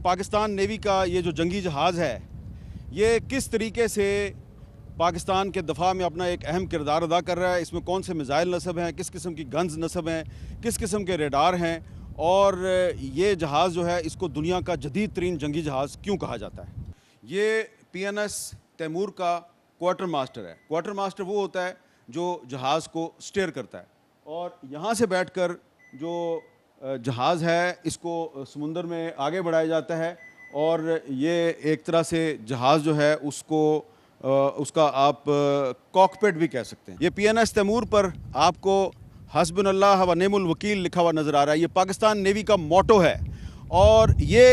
Pakistan navy का ये जो जंगी जहाज़ है, ये किस तरीके से पाकिस्तान के दफा में अपना एक अहम किरदार अदा कर रहा है। इसमें कौन से मिज़ाइल नस्ब हैं, किस किस्म की गन्स नस्ब हैं, किस किस्म के रेडार हैं, और ये जहाज़ जो है इसको दुनिया का जदीद तरीन जंगी जहाज़ क्यों कहा जाता है। ये PNS तैमूर का क्वार्टर मास्टर है। क्वार्टर मास्टर वो होता है जो जहाज़ को स्टीयर करता है, और यहाँ से बैठकर जो जहाज़ है इसको समुंदर में आगे बढ़ाया जाता है, और ये एक तरह से जहाज़ जो है उसको उसका आप कॉकपिट भी कह सकते हैं। ये PNS तैमूर पर आपको हस्बुनल्लाह व निअमुल वकील लिखा हुआ नज़र आ रहा है। ये पाकिस्तान नेवी का मोटो है, और ये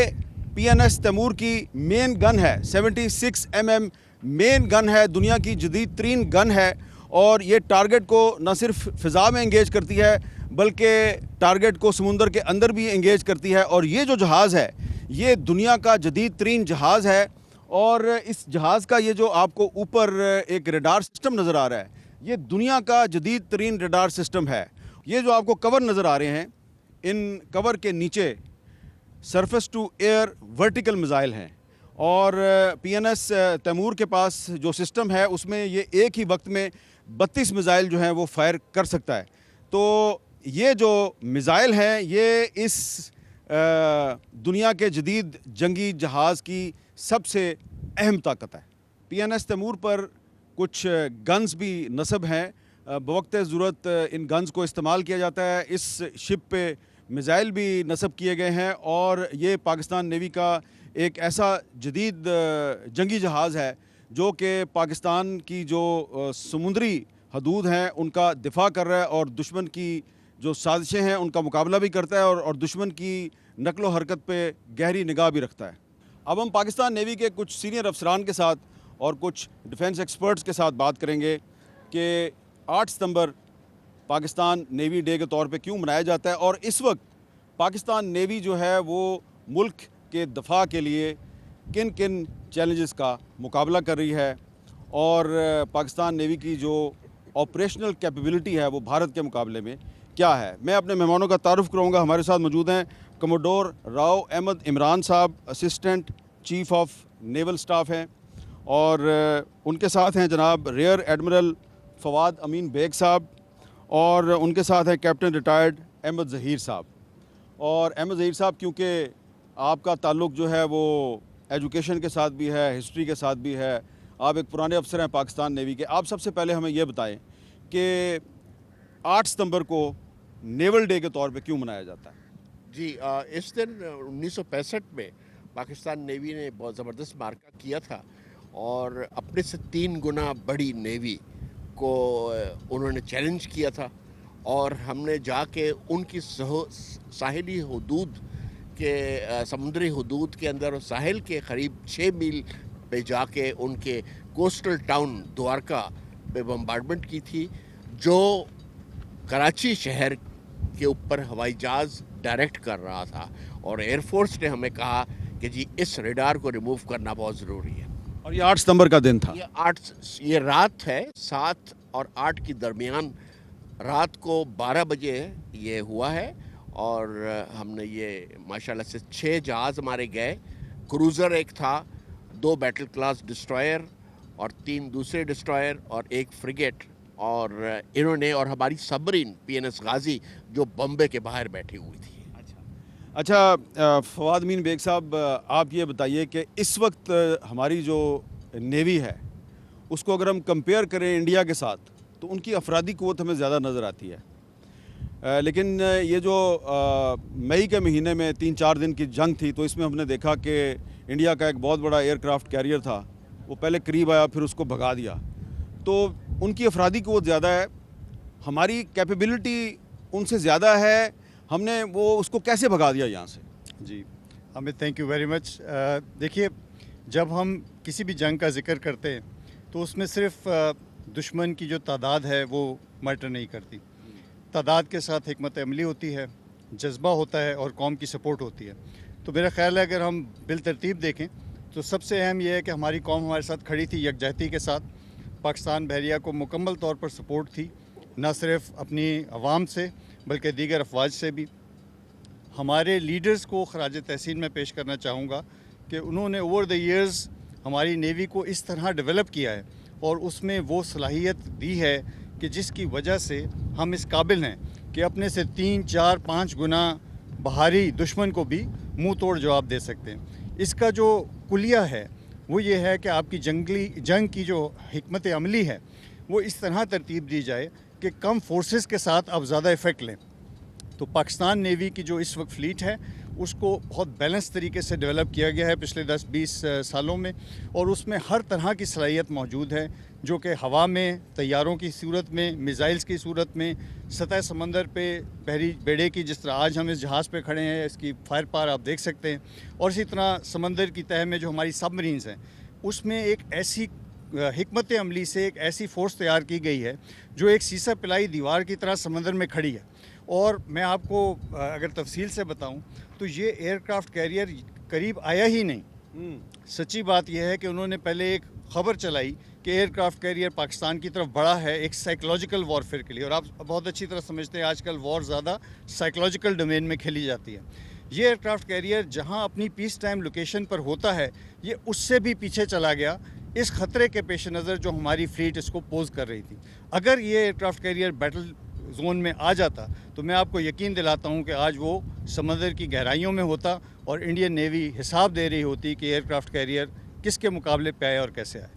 PNS तैमूर की मेन गन है। 76 mm मेन गन है, दुनिया की जदीद तरीन गन है, और ये टारगेट को न सिर्फ फ़िज़ा में इंगेज करती है बल्कि टारगेट को समुंदर के अंदर भी इंगेज करती है। और ये जो जहाज़ है ये दुनिया का जदीद तरीन जहाज़ है, और इस जहाज़ का ये जो आपको ऊपर एक रेडार सिस्टम नज़र आ रहा है, ये दुनिया का जदीद तरीन रेडार सिस्टम है। ये जो आपको कवर नज़र आ रहे हैं, इन कवर के नीचे surface to air vertical missile हैं, और PNS तैमूर के पास जो सिस्टम है उसमें ये एक ही वक्त में 32 मिज़ाइल जो हैं वो फायर कर सकता है। तो ये जो मिज़ाइल हैं ये इस दुनिया के जदीद जंगी जहाज़ की सबसे अहम ताकत है। PNS तैमूर पर कुछ गन्स भी नस्ब हैं, बवक्त ज़रूरत इन गन्स को इस्तेमाल किया जाता है। इस शिप पे मिज़ाइल भी नस्ब किए गए हैं, और ये पाकिस्तान नेवी का एक ऐसा जदीद जंगी जहाज़ है जो कि पाकिस्तान की जो समुंदरी हदूद हैं उनका दिफा कर रहा है, और दुश्मन की जो साजिशें हैं उनका मुकाबला भी करता है, और दुश्मन की नकलो हरकत पे गहरी निगाह भी रखता है। अब हम पाकिस्तान नेवी के कुछ सीनियर अफसरान के साथ और कुछ डिफेंस एक्सपर्ट्स के साथ बात करेंगे कि 8 सितंबर पाकिस्तान नेवी डे के तौर पे क्यों मनाया जाता है, और इस वक्त पाकिस्तान नेवी जो है वो मुल्क के दफा के लिए किन किन चैलेंजेस का मुकाबला कर रही है, और पाकिस्तान नेवी की जो ऑपरेशनल कैपेबिलिटी है वो भारत के मुकाबले में क्या है। मैं अपने मेहमानों का तारुफ कराऊंगा। हमारे साथ मौजूद हैं कमोडोर राव अहमद इमरान साहब, assistant chief of naval staff हैं, और उनके साथ हैं जनाब रियर एडमिरल फवाद अमीन बेग साहब, और उनके साथ हैं कैप्टन रिटायर्ड अहमद ज़हीर साहब। और अहमद ज़हीर साहब, क्योंकि आपका ताल्लुक़ जो है वो एजुकेशन के साथ भी है, हिस्ट्री के साथ भी है, आप एक पुराने अफसर हैं पाकिस्तान नेवी के, आप सबसे पहले हमें ये बताएं कि 8 सितंबर को नेवल डे के तौर पे क्यों मनाया जाता है। जी, इस दिन 1965 में पाकिस्तान नेवी ने बहुत ज़बरदस्त मार्का किया था, और अपने से 3 गुना बड़ी नेवी को उन्होंने चैलेंज किया था, और हमने जाके उनकी साहिली हदूद के समुद्री हदूद के अंदर साहिल के करीब 6 मील पे जाके उनके कोस्टल टाउन द्वारका पे बम्बार्डमेंट की थी, जो कराची शहर के ऊपर हवाई जहाज़ डायरेक्ट कर रहा था, और एयरफोर्स ने हमें कहा कि जी इस रेडार को रिमूव करना बहुत ज़रूरी है। और ये 8 सितंबर का दिन था। ये रात है, 7 और 8 के दरमियान रात को 12 बजे ये हुआ है, और हमने ये माशाल्लाह से 6 जहाज़ हमारे गए। क्रूज़र एक था, 2 बैटल क्लास डिस्ट्रॉयर और 3 दूसरे डिस्ट्रॉयर और 1 फ्रिगेट, और इन्होंने, और हमारी सबमरीन PNS गाजी जो बम्बे के बाहर बैठी हुई थी। अच्छा, फवाद अमीन बेग साहब, आप ये बताइए कि इस वक्त हमारी जो नेवी है उसको अगर हम कंपेयर करें इंडिया के साथ, तो उनकी अफरादी क़ुव्वत हमें ज़्यादा नज़र आती है, लेकिन ये जो मई के महीने में 3-4 दिन की जंग थी, तो इसमें हमने देखा कि इंडिया का एक बहुत बड़ा एयरक्राफ्ट कैरियर था, वो पहले करीब आया फिर उसको भगा दिया। तो उनकी अफरादी क़ुव्वत ज़्यादा है, हमारी कैपेबिलिटी उनसे ज़्यादा है, हमने वो उसको कैसे भगा दिया यहाँ से। जी Hamid, thank you very much. देखिए, जब हम किसी भी जंग का ज़िक्र करते हैं तो उसमें सिर्फ दुश्मन की जो तादाद है वो मैटर नहीं करती, तादाद के साथ हिकमत अमली होती है, जज्बा होता है, और कौम की सपोर्ट होती है। तो मेरा ख्याल है अगर हम बिलतरतीब देखें तो सबसे अहम यह है कि हमारी कौम हमारे साथ खड़ी थी यकजहती के साथ। पाकिस्तान बहरिया को मुकम्मल तौर पर सपोर्ट थी, न सिर्फ अपनी आवाम से बल्कि दीगर अफवाज से भी। ہمارے لیڈرز کو خراج تحسین میں پیش کرنا چاہوں گا کہ انہوں نے اوور دا ایئرز ہماری نیوی کو اس طرح ڈیولپ کیا ہے اور اس میں وہ صلاحیت دی ہے کہ جس کی وجہ سے ہم اس قابل ہیں کہ اپنے سے 3, 4, 5 گنا بھاری دشمن کو بھی منہ توڑ جواب دے سکتے ہیں۔ اس کا جو کلیہ ہے وہ یہ ہے کہ آپ کی جنگ کی جو حکمت عملی ہے وہ اس طرح ترتیب دی جائے کہ کم فورسز کے ساتھ آپ زیادہ ایفیکٹ لیں۔ تو پاکستان نیوی کی جو اس وقت فلیٹ ہے اس کو بہت بیلنس طریقے سے ڈیولپ کیا گیا ہے پچھلے 10-20 سالوں میں، اور اس میں ہر طرح کی صلاحیت موجود ہے جو کہ ہوا میں، طیاروں کی صورت میں، میزائلز کی صورت میں، سطح سمندر پہ بحری بیڑے کی، جس طرح آج ہم اس جہاز پہ کھڑے ہیں اس کی فائر پار آپ دیکھ سکتے ہیں، اور اسی طرح سمندر کی تہہ میں جو ہماری سب مرینز ہیں اس میں ایک ایسی حکمت عملی سے ایک ایسی فورس تیار کی گئی ہے جو ایک سیسا پلائی دیوار کی طرح سمندر میں کھڑی ہے۔ اور میں آپ کو اگر تفصیل سے بتاؤں تو یہ ایئر کرافٹ کیریئر قریب آیا ہی نہیں۔ سچی بات یہ ہے کہ انہوں نے پہلے ایک خبر چلائی کہ ایئر کرافٹ کیریئر پاکستان کی طرف بڑھا ہے ایک سائیکلوجیکل وارفیئر کے لیے، اور آپ بہت اچھی طرح سمجھتے ہیں آج کل وار زیادہ سائیکلوجیکل ڈومین میں کھیلی جاتی ہے۔ یہ ایئر کرافٹ کیریئر جہاں اپنی پیس ٹائم لوکیشن پر ہوتا ہے یہ اس سے بھی پیچھے چلا گیا اس خطرے کے پیش نظر جو ہماری فلیٹ اس کو پوز کر رہی تھی۔ اگر یہ aircraft carrier battle zone میں آ جاتا تو میں آپ کو یقین دلاتا ہوں کہ آج وہ سمندر کی گہرائیوں میں ہوتا اور انڈین نیوی حساب دے رہی ہوتی کہ ایئر کرافٹ کیریئر کس کے مقابلے پہ آئے اور کیسے آئے۔